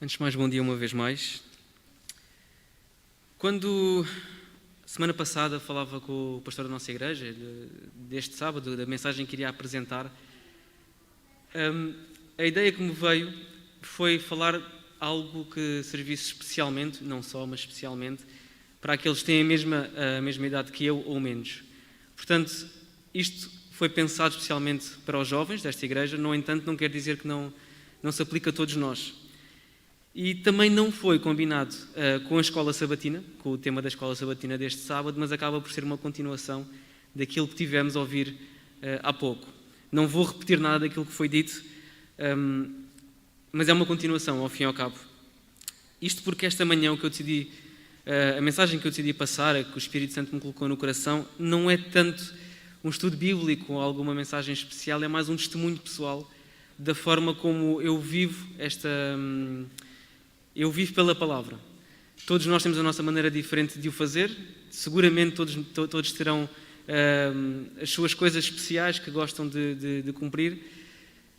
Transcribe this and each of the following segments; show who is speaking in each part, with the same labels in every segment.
Speaker 1: Antes de mais, bom dia uma vez mais. Quando, semana passada, falava com o pastor da nossa igreja, deste sábado, da mensagem que iria apresentar, a ideia que me veio foi falar algo que servisse especialmente, não só, mas especialmente, para aqueles que têm a mesma idade que eu ou menos. Portanto, isto foi pensado especialmente para os jovens desta igreja, no entanto, não quer dizer que não se aplica a todos nós. E também não foi combinado com a escola sabatina, com o tema da escola sabatina deste sábado, mas acaba por ser uma continuação daquilo que tivemos a ouvir há pouco. Não vou repetir nada daquilo que foi dito, mas é uma continuação, ao fim e ao cabo. Isto porque esta manhã a mensagem que eu decidi passar, que o Espírito Santo me colocou no coração, não é tanto um estudo bíblico ou alguma mensagem especial, é mais um testemunho pessoal da forma como eu vivo Eu vivo pela palavra. Todos nós temos a nossa maneira diferente de o fazer. Seguramente todos terão as suas coisas especiais que gostam de cumprir.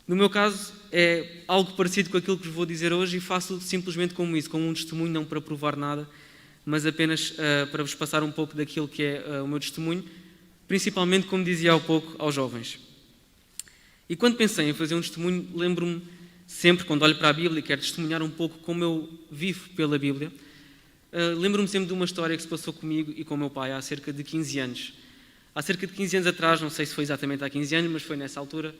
Speaker 1: No meu caso, é algo parecido com aquilo que vos vou dizer hoje e faço simplesmente como isso, como um testemunho, não para provar nada, mas apenas para vos passar um pouco daquilo que é o meu testemunho, principalmente, como dizia há pouco, aos jovens. E quando pensei em fazer um testemunho, lembro-me sempre, quando olho para a Bíblia e quero testemunhar um pouco como eu vivo pela Bíblia, lembro-me sempre de uma história que se passou comigo e com o meu pai há cerca de 15 anos. Há cerca de 15 anos atrás, não sei se foi exatamente há 15 anos, mas foi nessa altura,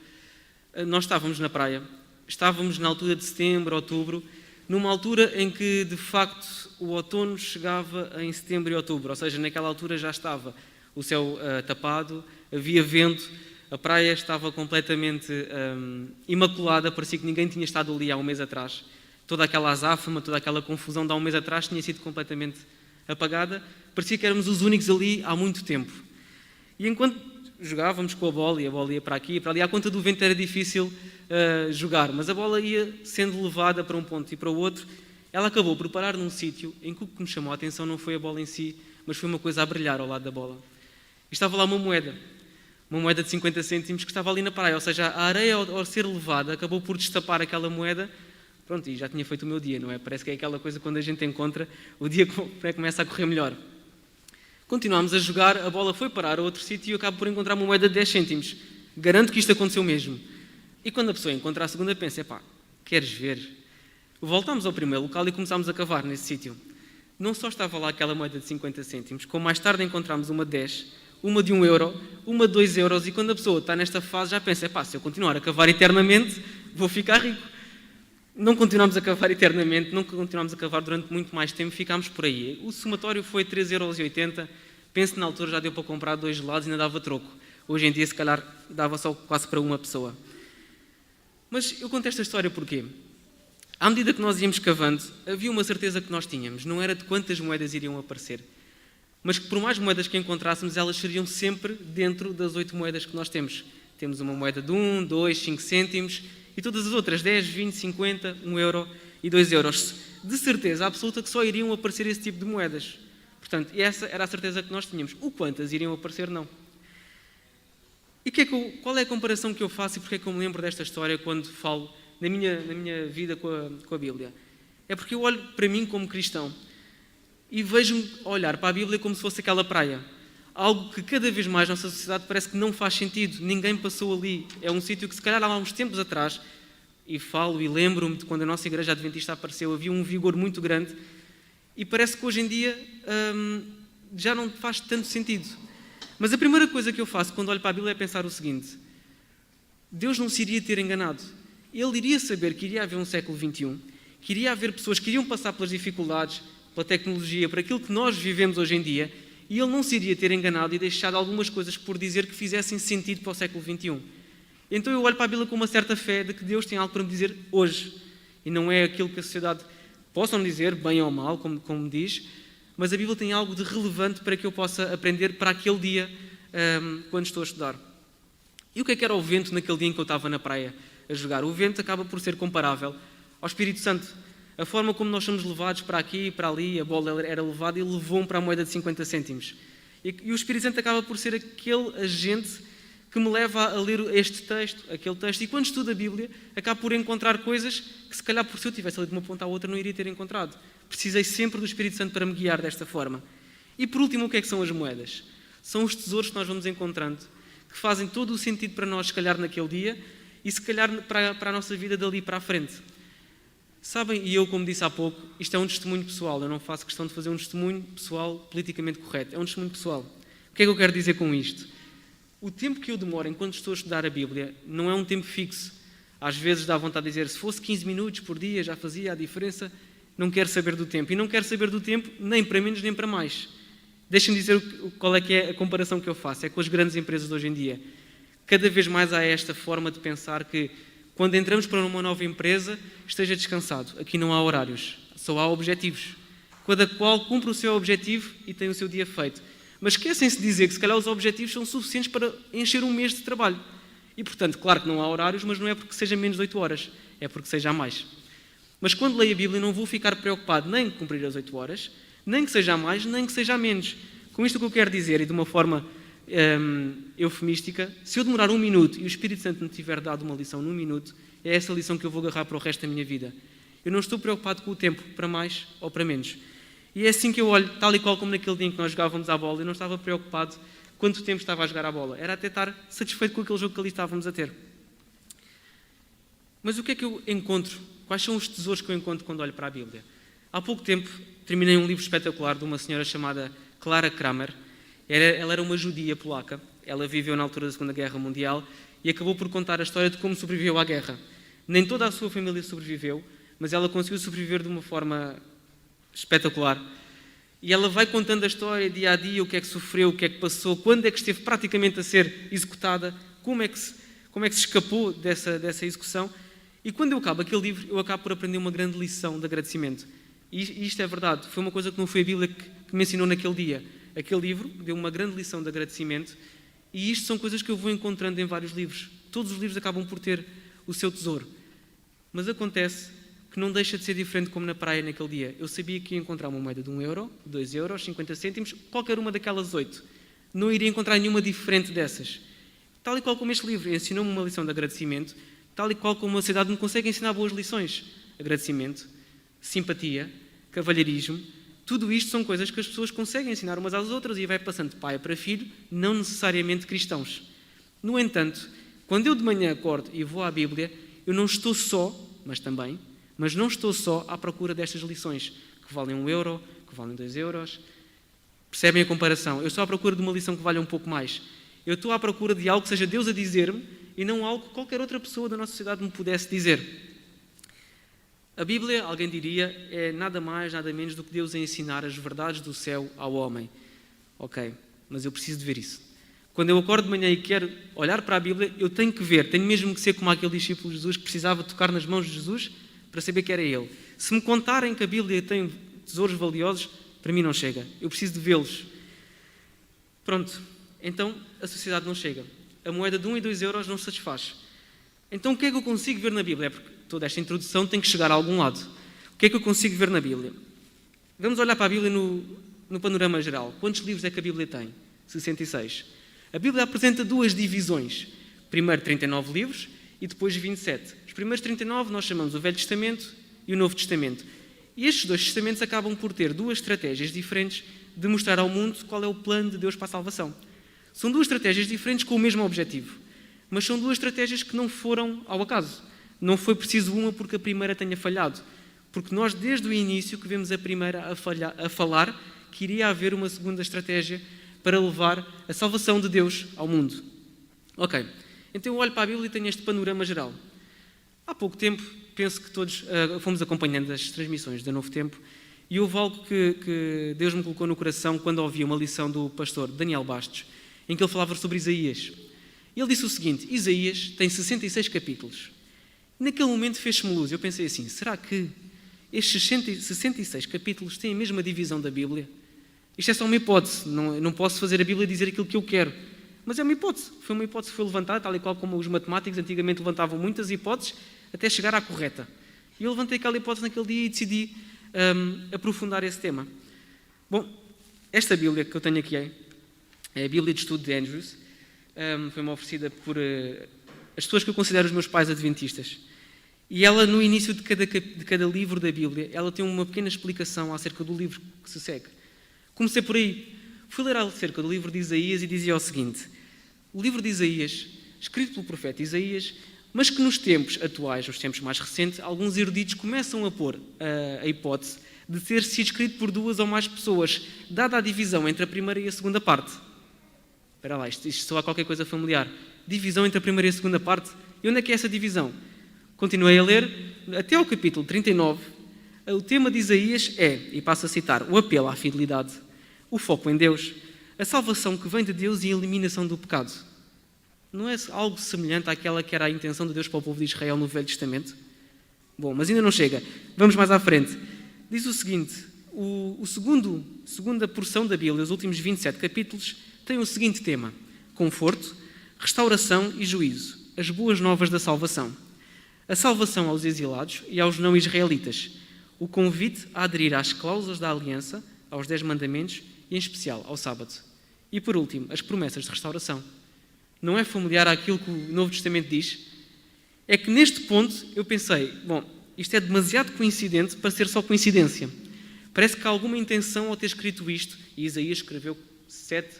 Speaker 1: nós estávamos na praia. Estávamos na altura de setembro, outubro, numa altura em que, de facto, o outono chegava em setembro e outubro, ou seja, naquela altura já estava o céu tapado, havia vento, a praia estava completamente imaculada, parecia que ninguém tinha estado ali há um mês atrás. Toda aquela azáfama, toda aquela confusão de há um mês atrás tinha sido completamente apagada. Parecia que éramos os únicos ali há muito tempo. E enquanto jogávamos com a bola, e a bola ia para aqui e para ali, à conta do vento era difícil jogar, mas a bola ia sendo levada para um ponto e para o outro. Ela acabou por parar num sítio em que o que me chamou a atenção não foi a bola em si, mas foi uma coisa a brilhar ao lado da bola. E estava lá uma moeda de 50 cêntimos que estava ali na praia, ou seja, a areia ao ser levada acabou por destapar aquela moeda, pronto, e já tinha feito o meu dia, não é? Parece que é aquela coisa quando a gente encontra, o dia começa a correr melhor. Continuámos a jogar, a bola foi parar a outro sítio e eu acabo por encontrar uma moeda de 10 cêntimos. Garanto que isto aconteceu mesmo. E quando a pessoa encontra a segunda, pensa, queres ver? Voltámos ao primeiro local e começámos a cavar nesse sítio. Não só estava lá aquela moeda de 50 cêntimos, como mais tarde encontramos uma de 10, uma de 1 euro, uma de 2 euros, e quando a pessoa está nesta fase já pensa, se eu continuar a cavar eternamente, vou ficar rico. Não continuamos a cavar eternamente, não continuamos a cavar durante muito mais tempo, ficámos por aí. O somatório foi 3,80 euros, penso que na altura já deu para comprar 2 gelados e ainda dava troco. Hoje em dia, se calhar, dava só quase para uma pessoa. Mas eu conto esta história porquê? À medida que nós íamos cavando, havia uma certeza que nós tínhamos, não era de quantas moedas iriam aparecer, mas que por mais moedas que encontrássemos, elas seriam sempre dentro das 8 moedas que nós temos. Temos uma moeda de 1, 2, 5 cêntimos e todas as outras, 10, 20, 50, 1 euro e 2 euros. De certeza absoluta que só iriam aparecer esse tipo de moedas. Portanto, essa era a certeza que nós tínhamos. O quantas iriam aparecer, não. E qual é a comparação que eu faço e porque é que eu me lembro desta história quando falo na minha vida com a Bíblia? É porque eu olho para mim como cristão e vejo-me olhar para a Bíblia como se fosse aquela praia. Algo que cada vez mais na nossa sociedade parece que não faz sentido. Ninguém passou ali. É um sítio que se calhar há uns tempos atrás, e falo e lembro-me de quando a nossa igreja adventista apareceu, havia um vigor muito grande e parece que hoje em dia já não faz tanto sentido. Mas a primeira coisa que eu faço quando olho para a Bíblia é pensar o seguinte: Deus não se iria ter enganado. Ele iria saber que iria haver um século XXI, que iria haver pessoas que iriam passar pelas dificuldades, pela tecnologia, por aquilo que nós vivemos hoje em dia, e ele não se iria ter enganado e deixado algumas coisas por dizer que fizessem sentido para o século XXI. Então eu olho para a Bíblia com uma certa fé de que Deus tem algo para me dizer hoje, e não é aquilo que a sociedade possa me dizer, bem ou mal, como me diz, mas a Bíblia tem algo de relevante para que eu possa aprender para aquele dia quando estou a estudar. E o que era o vento naquele dia em que eu estava na praia a jogar? O vento acaba por ser comparável ao Espírito Santo. A forma como nós somos levados para aqui e para ali, a bola era levada e levou-me para a moeda de 50 cêntimos. E o Espírito Santo acaba por ser aquele agente que me leva a ler este texto, aquele texto, e quando estudo a Bíblia, acabo por encontrar coisas que, se calhar, por se eu tivesse ali de uma ponta à outra, não iria ter encontrado. Precisei sempre do Espírito Santo para me guiar desta forma. E, por último, o que é que são as moedas? São os tesouros que nós vamos encontrando, que fazem todo o sentido para nós, se calhar, naquele dia, e se calhar para a nossa vida dali para a frente. Sabem, e eu, como disse há pouco, isto é um testemunho pessoal, eu não faço questão de fazer um testemunho pessoal politicamente correto, é um testemunho pessoal. O que é que eu quero dizer com isto? O tempo que eu demoro enquanto estou a estudar a Bíblia não é um tempo fixo. Às vezes dá vontade de dizer, se fosse 15 minutos por dia já fazia a diferença. Não quero saber do tempo. E não quero saber do tempo nem para menos nem para mais. Deixem-me dizer qual é que é a comparação que eu faço. É com as grandes empresas de hoje em dia. Cada vez mais há esta forma de pensar que quando entramos para uma nova empresa, esteja descansado. Aqui não há horários, só há objetivos. Cada qual cumpre o seu objetivo e tem o seu dia feito. Mas esquecem-se de dizer que se calhar os objetivos são suficientes para encher um mês de trabalho. E, portanto, claro que não há horários, mas não é porque seja menos de 8 horas, é porque seja a mais. Mas quando leio a Bíblia não vou ficar preocupado nem em cumprir as 8 horas, nem que seja a mais, nem que seja a menos. Com isto o que eu quero dizer, e de uma forma eufemística, se eu demorar 1 minuto e o Espírito Santo me tiver dado uma lição num minuto, é essa lição que eu vou agarrar para o resto da minha vida. Eu não estou preocupado com o tempo, para mais ou para menos. E é assim que eu olho, tal e qual como naquele dia em que nós jogávamos à bola, eu não estava preocupado quanto tempo estava a jogar à bola. Era até estar satisfeito com aquele jogo que ali estávamos a ter. Mas o que é que eu encontro? Quais são os tesouros que eu encontro quando olho para a Bíblia? Há pouco tempo terminei um livro espetacular de uma senhora chamada Clara Kramer. Ela era uma judia polaca. Ela viveu na altura da Segunda Guerra Mundial e acabou por contar a história de como sobreviveu à guerra. Nem toda a sua família sobreviveu, mas ela conseguiu sobreviver de uma forma espetacular. E ela vai contando a história dia a dia, o que é que sofreu, o que é que passou, quando é que esteve praticamente a ser executada, como é que se escapou dessa execução. E quando eu acabo aquele livro, eu acabo por aprender uma grande lição de agradecimento. E isto é verdade, foi uma coisa que não foi a Bíblia que me ensinou naquele dia. Aquele livro deu uma grande lição de agradecimento e isto são coisas que eu vou encontrando em vários livros. Todos os livros acabam por ter o seu tesouro. Mas acontece que não deixa de ser diferente como na praia naquele dia. Eu sabia que ia encontrar uma moeda de 1 euro, 2 euros, 50 cêntimos, qualquer uma daquelas 8. Não iria encontrar nenhuma diferente dessas. Tal e qual como este livro ensinou-me uma lição de agradecimento, tal e qual como a sociedade me consegue ensinar boas lições. Agradecimento, simpatia, cavalheirismo, tudo isto são coisas que as pessoas conseguem ensinar umas às outras e vai passando de pai para filho, não necessariamente cristãos. No entanto, quando eu de manhã acordo e vou à Bíblia, eu não estou só, mas não estou só à procura destas lições, que valem 1 euro, que valem 2 euros. Percebem a comparação? Eu estou à procura de uma lição que valha um pouco mais. Eu estou à procura de algo que seja Deus a dizer-me e não algo que qualquer outra pessoa da nossa sociedade me pudesse dizer. A Bíblia, alguém diria, é nada mais, nada menos do que Deus a ensinar as verdades do céu ao homem. Ok, mas eu preciso de ver isso. Quando eu acordo de manhã e quero olhar para a Bíblia, eu tenho que ver, tenho mesmo que ser como aquele discípulo de Jesus que precisava tocar nas mãos de Jesus para saber que era ele. Se me contarem que a Bíblia tem tesouros valiosos, para mim não chega. Eu preciso de vê-los. Pronto, então a sociedade não chega. A moeda de 1 e 2 euros não satisfaz. Então o que é que eu consigo ver na Bíblia? Porque toda esta introdução tem que chegar a algum lado. O que é que eu consigo ver na Bíblia? Vamos olhar para a Bíblia no panorama geral. Quantos livros é que a Bíblia tem? 66. A Bíblia apresenta 2 divisões. Primeiro 39 livros e depois 27. Os primeiros 39 nós chamamos o Velho Testamento e o Novo Testamento. E estes 2 testamentos acabam por ter 2 estratégias diferentes de mostrar ao mundo qual é o plano de Deus para a salvação. São 2 estratégias diferentes com o mesmo objetivo. Mas são 2 estratégias que não foram ao acaso. Não foi preciso uma porque a primeira tenha falhado. Porque nós, desde o início, que vemos a primeira a falar que iria haver uma segunda estratégia para levar a salvação de Deus ao mundo. Ok, então eu olho para a Bíblia e tenho este panorama geral. Há pouco tempo, penso que todos fomos acompanhando as transmissões do Novo Tempo e houve algo que Deus me colocou no coração quando ouvi uma lição do pastor Daniel Bastos, em que ele falava sobre Isaías. E ele disse o seguinte: Isaías tem 66 capítulos. Naquele momento fez-me luz. Eu pensei assim, será que estes 66 capítulos têm a mesma divisão da Bíblia? Isto é só uma hipótese. Não posso fazer a Bíblia dizer aquilo que eu quero. Mas é uma hipótese. Foi uma hipótese que foi levantada, tal e qual como os matemáticos antigamente levantavam muitas hipóteses até chegar à correta. E eu levantei aquela hipótese naquele dia e decidi aprofundar esse tema. Bom, esta Bíblia que eu tenho aqui é a Bíblia de Estudo de Andrews. Foi-me oferecida por as pessoas que eu considero os meus pais adventistas. E ela, no início de cada livro da Bíblia, ela tem uma pequena explicação acerca do livro que se segue. Comecei por aí. Fui ler acerca do livro de Isaías e dizia o seguinte: o livro de Isaías, escrito pelo profeta Isaías, mas que nos tempos atuais, nos tempos mais recentes, alguns eruditos começam a pôr a hipótese de ter sido escrito por 2 ou mais pessoas, dada a divisão entre a primeira e a segunda parte. Espera lá, isto soa a qualquer coisa familiar. Divisão entre a primeira e a segunda parte? E onde é que é essa divisão? Continuei a ler, até ao capítulo 39, o tema de Isaías é, e passo a citar, o apelo à fidelidade, o foco em Deus, a salvação que vem de Deus e a eliminação do pecado. Não é algo semelhante àquela que era a intenção de Deus para o povo de Israel no Velho Testamento? Bom, mas ainda não chega. Vamos mais à frente. Diz o seguinte, segunda porção da Bíblia, os últimos 27 capítulos, tem o seguinte tema: conforto, restauração e juízo, as boas novas da salvação. A salvação aos exilados e aos não-israelitas, o convite a aderir às cláusulas da aliança, aos 10 mandamentos e, em especial, ao sábado. E, por último, as promessas de restauração. Não é familiar àquilo que o Novo Testamento diz? É que neste ponto eu pensei, bom, isto é demasiado coincidente para ser só coincidência. Parece que há alguma intenção ao ter escrito isto, e Isaías escreveu 7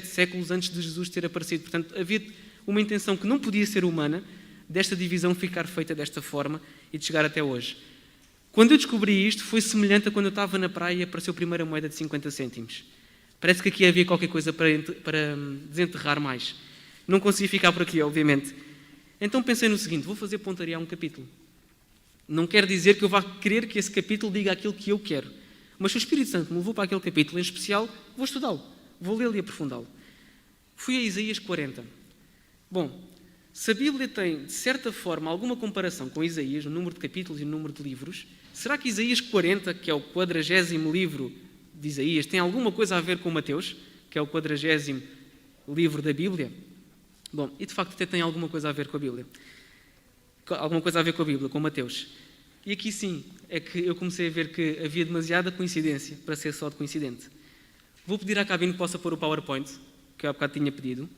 Speaker 1: séculos antes de Jesus ter aparecido. Portanto, havia uma intenção que não podia ser humana desta divisão ficar feita desta forma e de chegar até hoje. Quando eu descobri isto, foi semelhante a quando eu estava na praia e apareceu a primeira moeda de 50 cêntimos. Parece que aqui havia qualquer coisa para desenterrar mais. Não consegui ficar por aqui, obviamente. Então pensei no seguinte: vou fazer pontaria a um capítulo. Não quer dizer que eu vá querer que esse capítulo diga aquilo que eu quero. Mas se o Espírito Santo me levou para aquele capítulo em especial, vou estudá-lo, vou lê-lo e aprofundá-lo. Fui a Isaías 40. Bom, se a Bíblia tem, de certa forma, alguma comparação com Isaías, no número de capítulos e no número de livros, será que Isaías 40, que é o 40º livro de Isaías, tem alguma coisa a ver com Mateus, que é o 40º livro da Bíblia? Bom, e de facto até tem alguma coisa a ver com a Bíblia. Alguma coisa a ver com a Bíblia, com Mateus. E aqui sim, é que eu comecei a ver que havia demasiada coincidência para ser só de coincidente. Vou pedir à cabine que possa pôr o PowerPoint, que eu há bocado tinha pedido.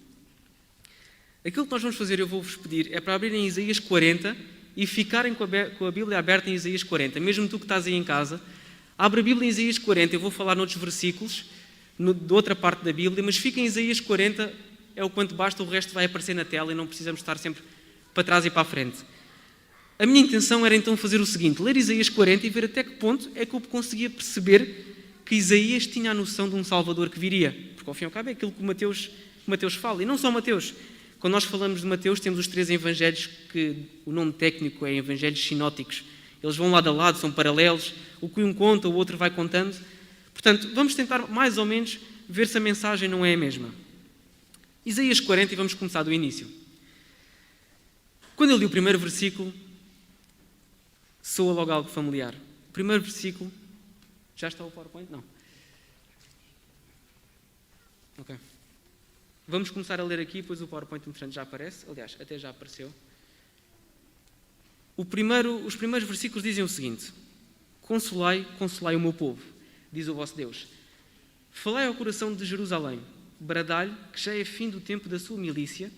Speaker 1: Aquilo que nós vamos fazer, eu vou-vos pedir, é para abrirem Isaías 40 e ficarem com a Bíblia aberta em Isaías 40. Mesmo tu que estás aí em casa, abre a Bíblia em Isaías 40. Eu vou falar noutros versículos, de outra parte da Bíblia, mas fiquem em Isaías 40, é o quanto basta, o resto vai aparecer na tela e não precisamos estar sempre para trás e para a frente. A minha intenção era então fazer o seguinte: ler Isaías 40 e ver até que ponto é que eu conseguia perceber que Isaías tinha a noção de um Salvador que viria. Porque ao fim e ao cabo é aquilo que Mateus fala. E não só Mateus. Quando nós falamos de Mateus, temos os 3 evangelhos que o nome técnico é evangelhos sinóticos. Eles vão lado a lado, são paralelos. O que um conta, o outro vai contando. Portanto, vamos tentar mais ou menos ver se a mensagem não é a mesma. Isaías 40, e vamos começar do início. Quando eu li o primeiro versículo, soa logo algo familiar. O primeiro versículo... Já está o PowerPoint? Não. Ok. Vamos começar a ler aqui, pois o PowerPoint, entretanto, já aparece. Aliás, até já apareceu. Os primeiros versículos dizem o seguinte: Consolai, consolai o meu povo, diz o vosso Deus. Falai ao coração de Jerusalém, bradai-lhe que já é fim do tempo da sua milícia,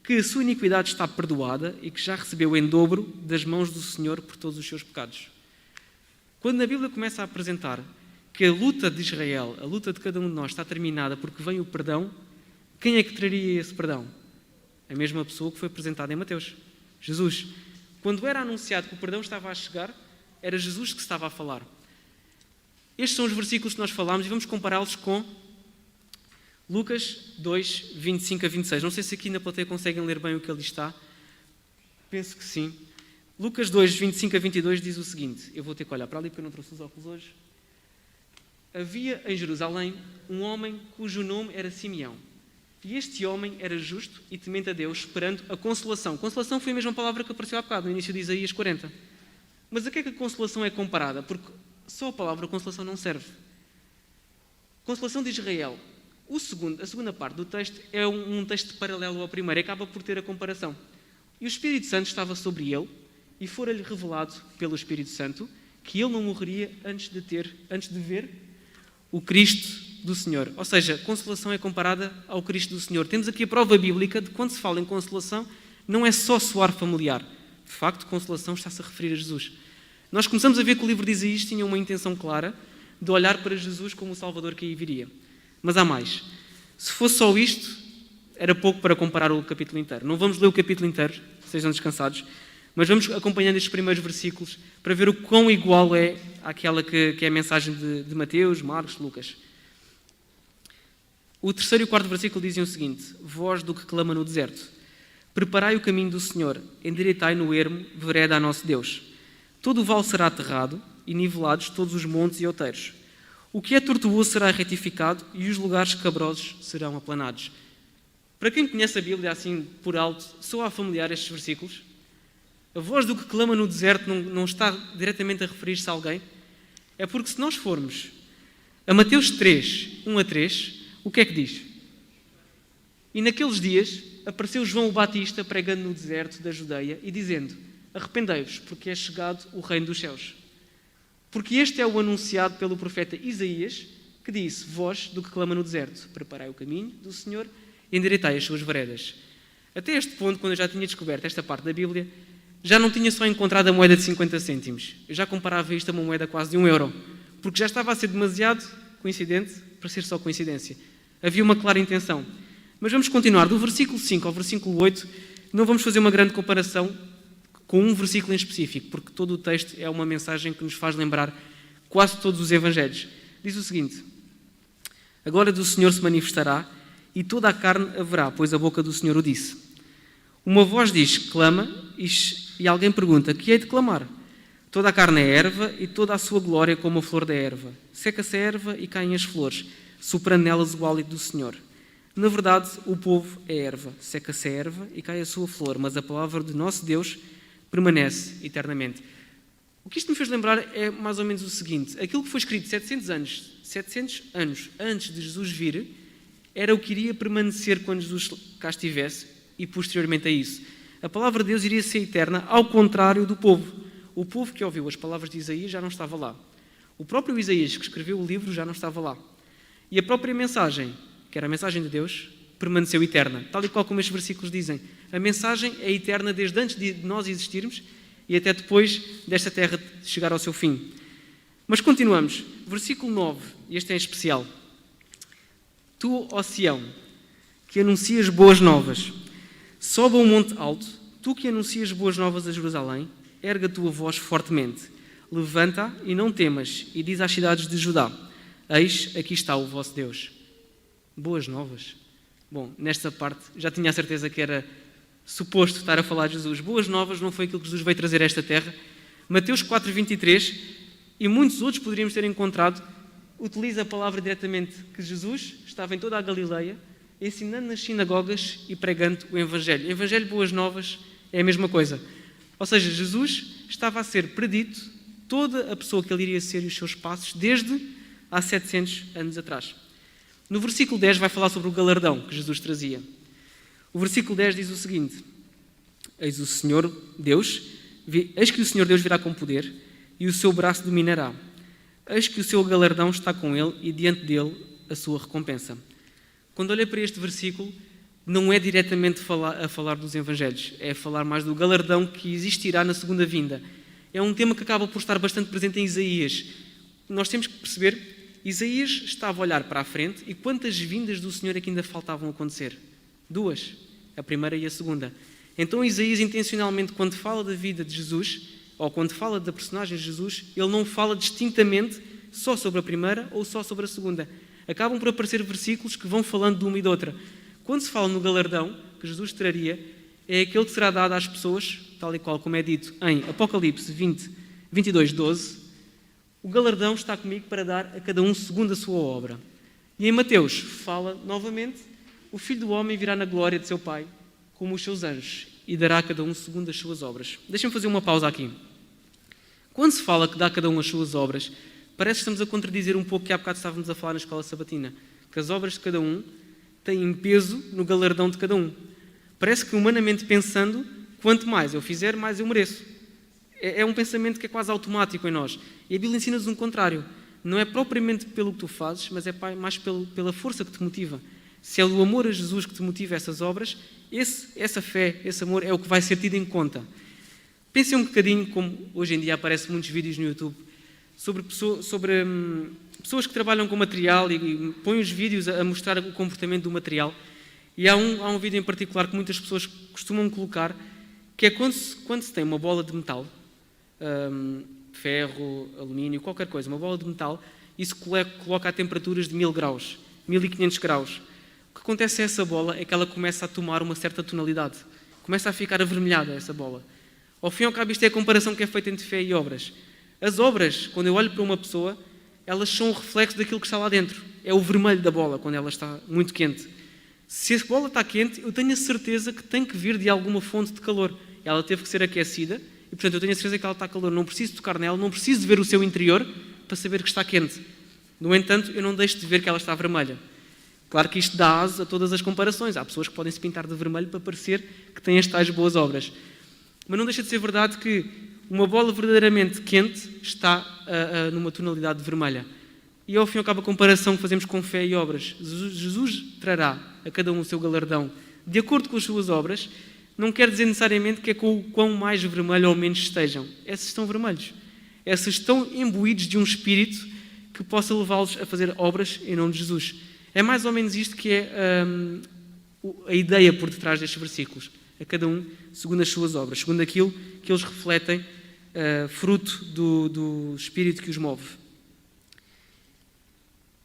Speaker 1: que a sua iniquidade está perdoada e que já recebeu em dobro das mãos do Senhor por todos os seus pecados. Quando a Bíblia começa a apresentar que a luta de Israel, a luta de cada um de nós está terminada porque vem o perdão, quem é que traria esse perdão? A mesma pessoa que foi apresentada em Mateus, Jesus. Quando era anunciado que o perdão estava a chegar, era Jesus que estava a falar. Estes são os versículos que nós falámos e vamos compará-los com Lucas 2, 25 a 26. Não sei se aqui na plateia conseguem ler bem o que ali está. Penso que sim. Lucas 2, 25 a 22 diz o seguinte. Eu vou ter que olhar para ali porque eu não trouxe os óculos hoje. Havia em Jerusalém um homem cujo nome era Simeão. E este homem era justo e temente a Deus, esperando a consolação. Consolação foi a mesma palavra que apareceu há bocado, no início de Isaías 40. Mas a que é que a consolação é comparada? Porque só a palavra consolação não serve. Consolação de Israel. A segunda parte do texto é um texto paralelo ao primeiro, e acaba por ter a comparação. E o Espírito Santo estava sobre ele, e fora-lhe revelado pelo Espírito Santo que ele não morreria antes de ver o Cristo do Senhor. Ou seja, consolação é comparada ao Cristo do Senhor. Temos aqui a prova bíblica de que quando se fala em consolação, não é só soar familiar. De facto, consolação está-se a referir a Jesus. Nós começamos a ver que o livro de Isaías tinha uma intenção clara de olhar para Jesus como o Salvador que aí viria. Mas há mais. Se fosse só isto, era pouco para comparar o capítulo inteiro. Não vamos ler o capítulo inteiro, sejam descansados, mas vamos acompanhando estes primeiros versículos para ver o quão igual é àquela que é a mensagem de Mateus, Marcos, Lucas. O 3º e o 4º versículo dizem o seguinte: voz do que clama no deserto, preparai o caminho do Senhor, endireitai no ermo, vereda a nosso Deus. Todo o vale será aterrado e nivelados todos os montes e outeiros. O que é tortuoso será retificado e os lugares cabrosos serão aplanados. Para quem conhece a Bíblia assim por alto, soa familiar estes versículos? A voz do que clama no deserto não está diretamente a referir-se a alguém? É porque se nós formos a Mateus 3, 1-3, o que é que diz? E naqueles dias apareceu João o Batista pregando no deserto da Judeia e dizendo: arrependei-vos, porque é chegado o reino dos céus. Porque este é o anunciado pelo profeta Isaías, que disse: voz do que clama no deserto, preparai o caminho do Senhor e endireitai as suas veredas. Até este ponto, quando eu já tinha descoberto esta parte da Bíblia, já não tinha só encontrado a moeda de 50 cêntimos. Eu já comparava isto a uma moeda quase de 1 euro, porque já estava a ser demasiado coincidente para ser só coincidência. Havia uma clara intenção. Mas vamos continuar. Do versículo 5 ao versículo 8, não vamos fazer uma grande comparação com um versículo em específico, porque todo o texto é uma mensagem que nos faz lembrar quase todos os evangelhos. Diz o seguinte: a glória do Senhor se manifestará e toda a carne haverá, pois a boca do Senhor o disse. Uma voz diz: clama, e alguém pergunta: que hei de clamar? Toda a carne é erva e toda a sua glória como a flor da erva. Seca-se a erva e caem as flores, soprando nelas o hálito do Senhor. Na verdade, o povo é erva. Seca-se a erva e cai a sua flor, mas a palavra de nosso Deus permanece eternamente. O que isto me fez lembrar é mais ou menos o seguinte: aquilo que foi escrito 700 anos antes de Jesus vir, era o que iria permanecer quando Jesus cá estivesse e posteriormente a isso. A palavra de Deus iria ser eterna, ao contrário do povo. O povo que ouviu as palavras de Isaías já não estava lá. O próprio Isaías, que escreveu o livro, já não estava lá. E a própria mensagem, que era a mensagem de Deus, permaneceu eterna. Tal e qual como estes versículos dizem. A mensagem é eterna desde antes de nós existirmos e até depois desta terra chegar ao seu fim. Mas continuamos. Versículo 9, e este é especial. Tu, ó Sião, que anuncias boas novas, sobe a um monte alto, tu que anuncias boas novas a Jerusalém, erga a tua voz fortemente, levanta e não temas, e diz às cidades de Judá: eis, aqui está o vosso Deus. Boas novas. Bom, nesta parte já tinha a certeza que era suposto estar a falar de Jesus. Boas novas não foi aquilo que Jesus veio trazer a esta terra. Mateus 4,23 e muitos outros poderíamos ter encontrado, utiliza a palavra diretamente que Jesus estava em toda a Galileia, ensinando nas sinagogas e pregando o Evangelho. O Evangelho, boas novas, é a mesma coisa. Ou seja, Jesus estava a ser predito toda a pessoa que ele iria ser e os seus passos desde há 700 anos atrás. No versículo 10 vai falar sobre o galardão que Jesus trazia. O versículo 10 diz o seguinte: eis que o Senhor Deus virá com poder e o seu braço dominará. Eis que o seu galardão está com ele e diante dele a sua recompensa. Quando olhei para este versículo, não é diretamente a falar dos Evangelhos, é a falar mais do galardão que existirá na segunda vinda. É um tema que acaba por estar bastante presente em Isaías. Nós temos que perceber, Isaías estava a olhar para a frente e quantas vindas do Senhor é que ainda faltavam acontecer? 2, a primeira e a segunda. Então Isaías intencionalmente, quando fala da vida de Jesus, ou quando fala da personagem de Jesus, ele não fala distintamente só sobre a primeira ou só sobre a segunda. Acabam por aparecer versículos que vão falando de uma e de outra. Quando se fala no galardão que Jesus traria, é aquele que será dado às pessoas, tal e qual como é dito em Apocalipse 22:12, o galardão está comigo para dar a cada um segundo a sua obra. E em Mateus fala novamente, o Filho do Homem virá na glória de seu Pai, como os seus anjos, e dará a cada um segundo as suas obras. Deixem-me fazer uma pausa aqui. Quando se fala que dá a cada um as suas obras, parece que estamos a contradizer um pouco o que há bocado estávamos a falar na escola sabatina, que as obras de cada um têm peso no galardão de cada um. Parece que, humanamente pensando, quanto mais eu fizer, mais eu mereço. É um pensamento que é quase automático em nós. E a Bíblia ensina-nos um contrário. não é propriamente pelo que tu fazes, mas é mais pela força que te motiva. Se é o amor a Jesus que te motiva essas obras, essa fé, esse amor é o que vai ser tido em conta. Pensem um bocadinho, como hoje em dia aparecem muitos vídeos no YouTube, sobre pessoas que trabalham com material e põem os vídeos a mostrar o comportamento do material. E há um vídeo em particular que muitas pessoas costumam colocar, que é quando se tem uma bola de metal, ferro, alumínio, qualquer coisa, uma bola de metal, e se coloca a temperaturas de 1000 graus, 1500 graus. O que acontece a essa bola é que ela começa a tomar uma certa tonalidade. Começa a ficar avermelhada essa bola. Ao fim e ao cabo, isto é a comparação que é feita entre fé e obras. As obras, quando eu olho para uma pessoa, elas são um reflexo daquilo que está lá dentro. É o vermelho da bola, quando ela está muito quente. Se a bola está quente, eu tenho a certeza que tem que vir de alguma fonte de calor. Ela teve que ser aquecida e, portanto, eu tenho a certeza que ela está a calor. Não preciso tocar nela, não preciso ver o seu interior para saber que está quente. No entanto, eu não deixo de ver que ela está vermelha. Claro que isto dá asa a todas as comparações. Há pessoas que podem se pintar de vermelho para parecer que têm as tais boas obras. Mas não deixa de ser verdade que uma bola verdadeiramente quente está numa tonalidade vermelha. E ao fim e ao cabo a comparação que fazemos com fé e obras. Jesus trará a cada um o seu galardão de acordo com as suas obras. Não quer dizer necessariamente que é com o quão mais vermelho ou menos estejam. Esses estão vermelhos. Esses estão imbuídos de um espírito que possa levá-los a fazer obras em nome de Jesus. É mais ou menos isto que é a ideia por detrás destes versículos. A cada um segundo as suas obras, segundo aquilo que eles refletem, fruto do espírito que os move.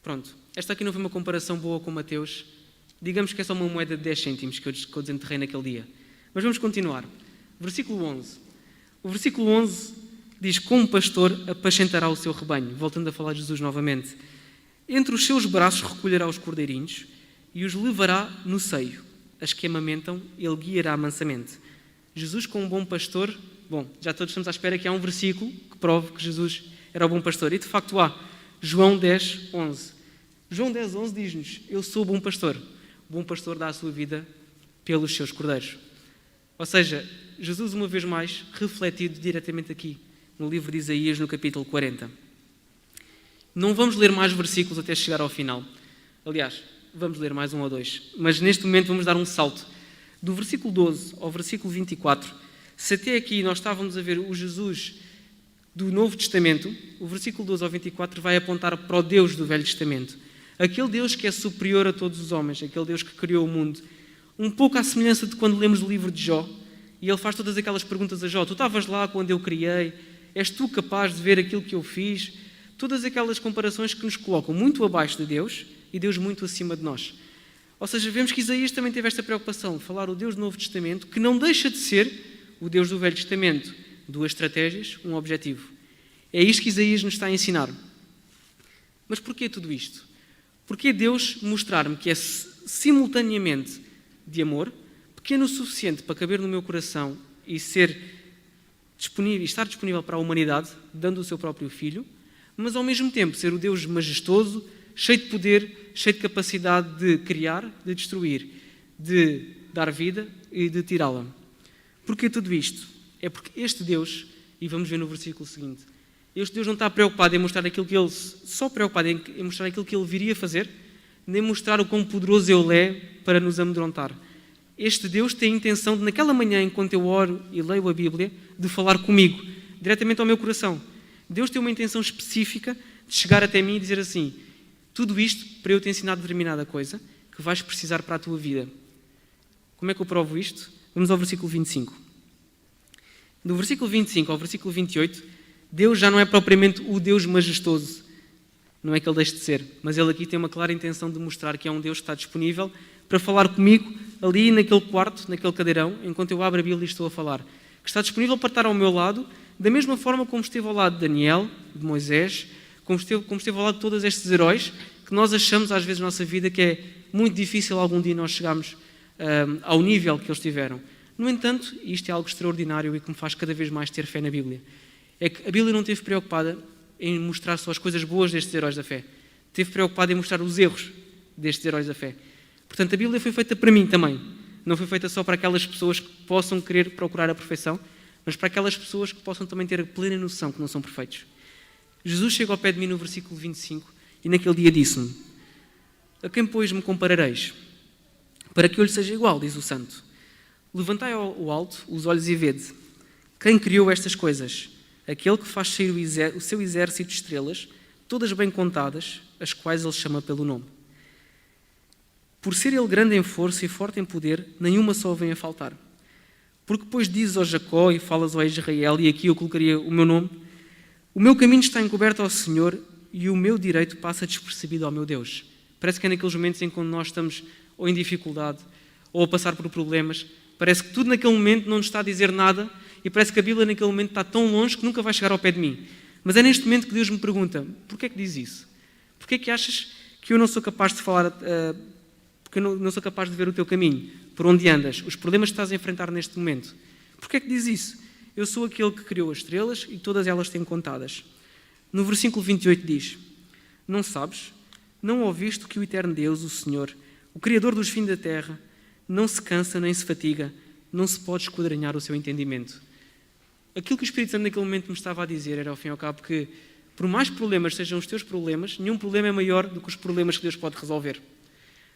Speaker 1: Pronto. Esta aqui não foi uma comparação boa com Mateus. Digamos que é só uma moeda de 10 cêntimos que eu desenterrei naquele dia. Mas vamos continuar. Versículo 11. O versículo 11 diz: como um pastor apacentará o seu rebanho. Voltando a falar de Jesus novamente. Entre os seus braços recolherá os cordeirinhos e os levará no seio. As que amamentam, ele guiará mansamente. Jesus, como um bom pastor... Bom, já todos estamos à espera que há um versículo que prove que Jesus era o bom pastor. E de facto há. João 10, 11. João 10, 11 diz-nos: eu sou o bom pastor. O bom pastor dá a sua vida pelos seus cordeiros. Ou seja, Jesus, uma vez mais, refletido diretamente aqui, no livro de Isaías, no capítulo 40. Não vamos ler mais versículos até chegar ao final. Aliás, vamos ler mais um ou dois. Mas neste momento vamos dar um salto. Do versículo 12 ao versículo 24, se até aqui nós estávamos a ver o Jesus do Novo Testamento, o versículo 12 ao 24 vai apontar para o Deus do Velho Testamento. Aquele Deus que é superior a todos os homens, aquele Deus que criou o mundo. Um pouco à semelhança de quando lemos o livro de Jó, e ele faz todas aquelas perguntas a Jó. Tu estavas lá quando eu criei? És tu capaz de ver aquilo que eu fiz? Todas aquelas comparações que nos colocam muito abaixo de Deus e Deus muito acima de nós. Ou seja, vemos que Isaías também teve esta preocupação de falar o Deus do Novo Testamento, que não deixa de ser o Deus do Velho Testamento. Duas estratégias, um objetivo. É isto que Isaías nos está a ensinar. Mas porquê tudo isto? Porquê Deus mostrar-me que é simultaneamente de amor, pequeno o suficiente para caber no meu coração e ser disponível, estar disponível para a humanidade, dando o seu próprio Filho, mas ao mesmo tempo ser o Deus majestoso, cheio de poder, cheio de capacidade de criar, de destruir, de dar vida e de tirá-la. Porquê tudo isto? É porque este Deus, e vamos ver no versículo seguinte, este Deus não está preocupado em mostrar aquilo que ele, só preocupado em mostrar aquilo que ele viria fazer, nem mostrar o quão poderoso ele é para nos amedrontar. Este Deus tem a intenção de, naquela manhã, enquanto eu oro e leio a Bíblia, de falar comigo, diretamente ao meu coração. Deus tem uma intenção específica de chegar até mim e dizer assim: tudo isto para eu te ensinar determinada coisa que vais precisar para a tua vida. Como é que eu provo isto? Vamos ao versículo 25. Do versículo 25 ao versículo 28, Deus já não é propriamente o Deus majestoso. Não é que ele deixe de ser, mas ele aqui tem uma clara intenção de mostrar que é um Deus que está disponível para falar comigo ali naquele quarto, naquele cadeirão, enquanto eu abro a Bíblia e estou a falar. Que está disponível para estar ao meu lado, da mesma forma como esteve ao lado de Daniel, de Moisés, como esteve ao lado de todos estes heróis, que nós achamos às vezes na nossa vida que é muito difícil algum dia nós chegarmos ao nível que eles tiveram. No entanto, isto é algo extraordinário e que me faz cada vez mais ter fé na Bíblia. É que a Bíblia não esteve preocupada em mostrar só as coisas boas destes heróis da fé. Esteve preocupada em mostrar os erros destes heróis da fé. Portanto, a Bíblia foi feita para mim também. Não foi feita só para aquelas pessoas que possam querer procurar a perfeição, mas para aquelas pessoas que possam também ter a plena noção que não são perfeitos. Jesus chega ao pé de mim no versículo 25 e naquele dia disse-me: a quem, pois, me comparareis? Para que eu lhe seja igual, diz o santo. Levantai ao alto os olhos e vede. Quem criou estas coisas? Aquele que faz sair o seu exército de estrelas, todas bem contadas, as quais ele chama pelo nome. Por ser ele grande em força e forte em poder, nenhuma só vem a faltar. Porque depois dizes ao Jacó e falas ao Israel, e aqui eu colocaria o meu nome: o meu caminho está encoberto ao Senhor e o meu direito passa despercebido ao meu Deus. Parece que é naqueles momentos em que nós estamos ou em dificuldade ou a passar por problemas, parece que tudo naquele momento não nos está a dizer nada e parece que a Bíblia naquele momento está tão longe que nunca vai chegar ao pé de mim. Mas é neste momento que Deus me pergunta: porquê é que diz isso? Porquê é que achas que eu não sou capaz de falar, porque eu não sou capaz de ver o teu caminho, por onde andas, os problemas que estás a enfrentar neste momento? Porquê é que diz isso? Eu sou aquele que criou as estrelas e todas elas têm contadas. No versículo 28 diz: não sabes? Não ouviste que o eterno Deus, o Senhor, o Criador dos fins da terra, não se cansa nem se fatiga, não se pode esquadrinhar o seu entendimento. Aquilo que o Espírito Santo naquele momento me estava a dizer era, ao fim e ao cabo, que por mais problemas sejam os teus problemas, nenhum problema é maior do que os problemas que Deus pode resolver.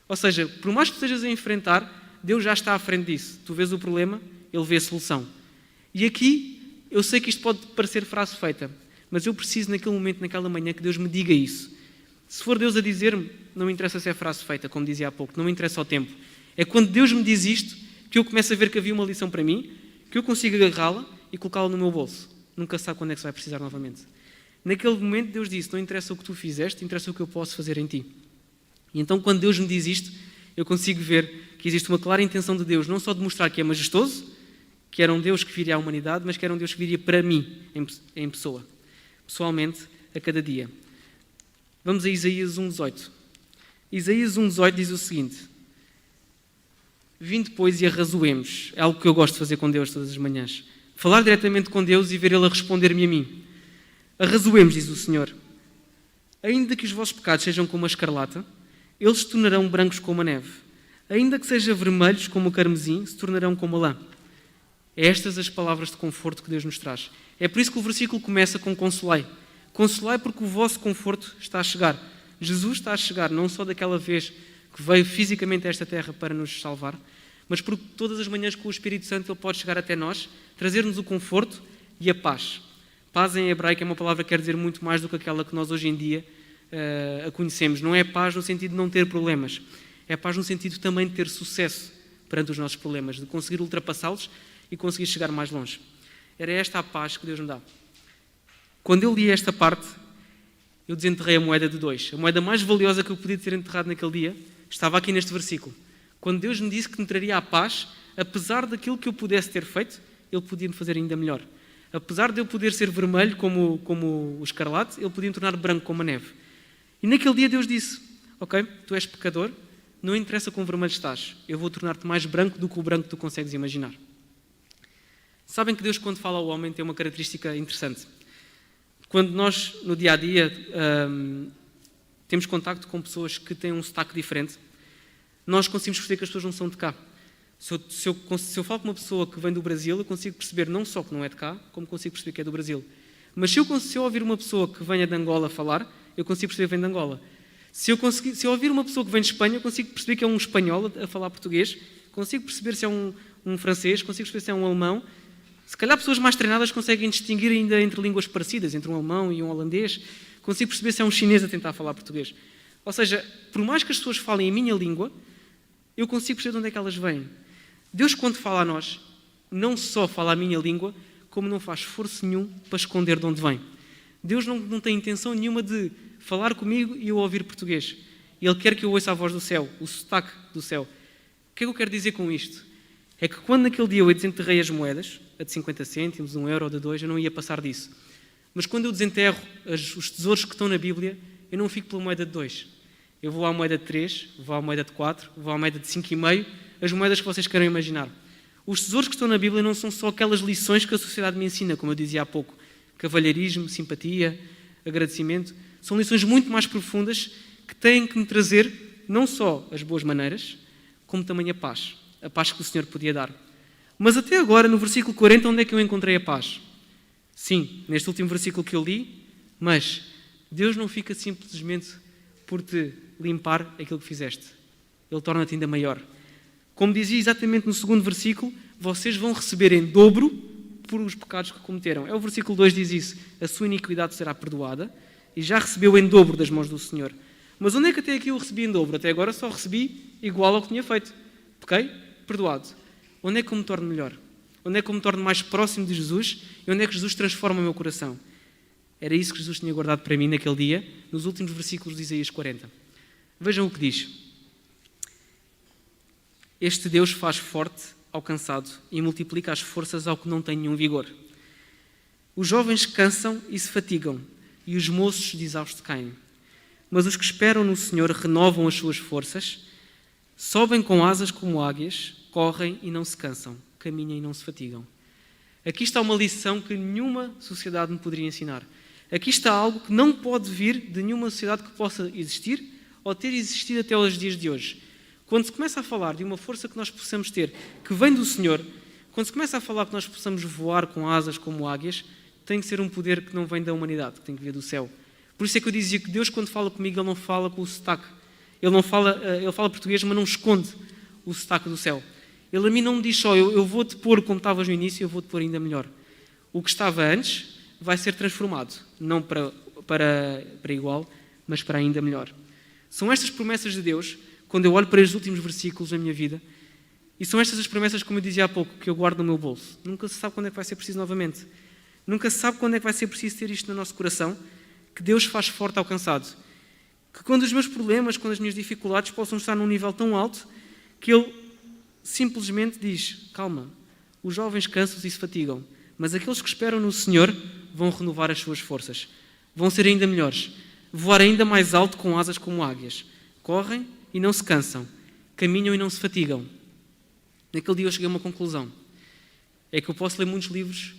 Speaker 1: Ou seja, por mais que estejas a enfrentar, Deus já está à frente disso. Tu vês o problema, Ele vê a solução. E aqui, eu sei que isto pode parecer frase feita, mas eu preciso naquele momento, naquela manhã, que Deus me diga isso. Se for Deus a dizer-me, não me interessa se é frase feita, como dizia há pouco, não me interessa o tempo. É quando Deus me diz isto, que eu começo a ver que havia uma lição para mim, que eu consigo agarrá-la e colocá-la no meu bolso. Nunca sabe quando é que se vai precisar novamente. Naquele momento Deus disse: não interessa o que tu fizeste, interessa o que eu posso fazer em ti. E então quando Deus me diz isto, eu consigo ver que existe uma clara intenção de Deus, não só de mostrar que é majestoso, que era um Deus que viria à humanidade, mas que era um Deus que viria para mim, em pessoa, pessoalmente, a cada dia. Vamos a Isaías 1,18. Isaías 1,18 diz o seguinte: vinde, pois, e arrazoemos. É algo que eu gosto de fazer com Deus todas as manhãs. Falar diretamente com Deus e ver Ele a responder-me a mim. Arrazoemos, diz o Senhor. Ainda que os vossos pecados sejam como a escarlata, eles se tornarão brancos como a neve. Ainda que sejam vermelhos como o carmesim, se tornarão como a lã. É estas as palavras de conforto que Deus nos traz. É por isso que o versículo começa com consolai. Consolai porque o vosso conforto está a chegar. Jesus está a chegar, não só daquela vez que veio fisicamente a esta terra para nos salvar, mas porque todas as manhãs com o Espírito Santo Ele pode chegar até nós, trazer-nos o conforto e a paz. Paz em hebraico é uma palavra que quer dizer muito mais do que aquela que nós hoje em dia a conhecemos. Não é paz no sentido de não ter problemas, é paz no sentido também de ter sucesso perante os nossos problemas, de conseguir ultrapassá-los e conseguir chegar mais longe. Era esta a paz que Deus me dá. Quando eu li esta parte, eu desenterrei a moeda de 2. A moeda mais valiosa que eu podia ter enterrado naquele dia estava aqui neste versículo. Quando Deus me disse que me traria a paz, apesar daquilo que eu pudesse ter feito, Ele podia me fazer ainda melhor. Apesar de eu poder ser vermelho como o escarlate, Ele podia me tornar branco como a neve. E naquele dia Deus disse: ok, tu és pecador, não interessa quão vermelho estás, eu vou tornar-te mais branco do que o branco que tu consegues imaginar. Sabem que Deus, quando fala ao homem, tem uma característica interessante. Quando nós, no dia-a-dia, temos contacto com pessoas que têm um sotaque diferente, nós conseguimos perceber que as pessoas não são de cá. Se eu falo com uma pessoa que vem do Brasil, eu consigo perceber não só que não é de cá, como consigo perceber que é do Brasil. Mas se eu ouvir uma pessoa que venha de Angola falar, eu consigo perceber que vem de Angola. Se eu ouvir uma pessoa que vem de Espanha, eu consigo perceber que é um espanhol a falar português, consigo perceber se é um francês, consigo perceber se é um alemão. Se calhar pessoas mais treinadas conseguem distinguir ainda entre línguas parecidas, entre um alemão e um holandês. Consigo perceber se é um chinês a tentar falar português. Ou seja, por mais que as pessoas falem a minha língua, eu consigo perceber de onde é que elas vêm. Deus, quando fala a nós, não só fala a minha língua, como não faz esforço nenhum para esconder de onde vem. Deus não tem intenção nenhuma de falar comigo e eu ouvir português. Ele quer que eu ouça a voz do céu, o sotaque do céu. O que é que eu quero dizer com isto? É que quando naquele dia eu desenterrei as moedas, a de 50 cêntimos, 1 euro, a de 2, eu não ia passar disso. Mas quando eu desenterro os tesouros que estão na Bíblia, eu não fico pela moeda de 2. Eu vou à moeda de 3, vou à moeda de 4, vou à moeda de 5,5, as moedas que vocês queiram imaginar. Os tesouros que estão na Bíblia não são só aquelas lições que a sociedade me ensina, como eu dizia há pouco. Cavalheirismo, simpatia, agradecimento. São lições muito mais profundas que têm que me trazer não só as boas maneiras, como também a paz que o Senhor podia dar. Mas até agora, no versículo 40, onde é que eu encontrei a paz? Sim, neste último versículo que eu li, Mas Deus não fica simplesmente por te limpar aquilo que fizeste. Ele torna-te ainda maior. Como dizia exatamente no segundo versículo, vocês vão receber em dobro por os pecados que cometeram. O versículo 2 diz isso. A sua iniquidade será perdoada e já recebeu em dobro das mãos do Senhor. Mas onde é que até aqui eu recebi em dobro? Até agora só recebi igual ao que tinha feito. Ok? Perdoado. Onde é que eu me torno melhor? Onde é que eu me torno mais próximo de Jesus? E onde é que Jesus transforma o meu coração? Era isso que Jesus tinha guardado para mim naquele dia, nos últimos versículos de Isaías 40. Vejam o que diz. Este Deus faz forte ao cansado e multiplica as forças ao que não tem nenhum vigor. Os jovens cansam e se fatigam, e os moços de exausto caem. Mas os que esperam no Senhor renovam as suas forças, sobem com asas como águias, correm e não se cansam, caminham e não se fatigam. Aqui está uma lição que nenhuma sociedade me poderia ensinar. Aqui está algo que não pode vir de nenhuma sociedade que possa existir ou ter existido até aos dias de hoje. Quando se começa a falar de uma força que nós possamos ter, que vem do Senhor, quando se começa a falar que nós possamos voar com asas como águias, tem que ser um poder que não vem da humanidade, que tem que vir do céu. Por isso é que eu dizia que Deus, quando fala comigo, Ele não fala com o sotaque. Ele fala português, mas não esconde o sotaque do céu. Ele a mim não me diz só, eu vou-te pôr como estavas no início, eu vou-te pôr ainda melhor. O que estava antes vai ser transformado, não para igual, mas para ainda melhor. São estas promessas de Deus, quando eu olho para estes últimos versículos da minha vida, e são estas as promessas, como eu dizia há pouco, que eu guardo no meu bolso. Nunca se sabe quando é que vai ser preciso novamente. Nunca se sabe quando é que vai ser preciso ter isto no nosso coração, que Deus faz forte ao cansado. Que quando os meus problemas, quando as minhas dificuldades possam estar num nível tão alto, que Ele simplesmente diz, calma, os jovens cansam-se e se fatigam, mas aqueles que esperam no Senhor vão renovar as suas forças. Vão ser ainda melhores, voar ainda mais alto com asas como águias. Correm e não se cansam, caminham e não se fatigam. Naquele dia eu cheguei a uma conclusão. É que eu posso ler muitos livros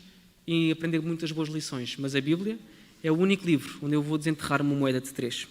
Speaker 1: e aprender muitas boas lições, mas a Bíblia é o único livro onde eu vou desenterrar uma moeda de 3.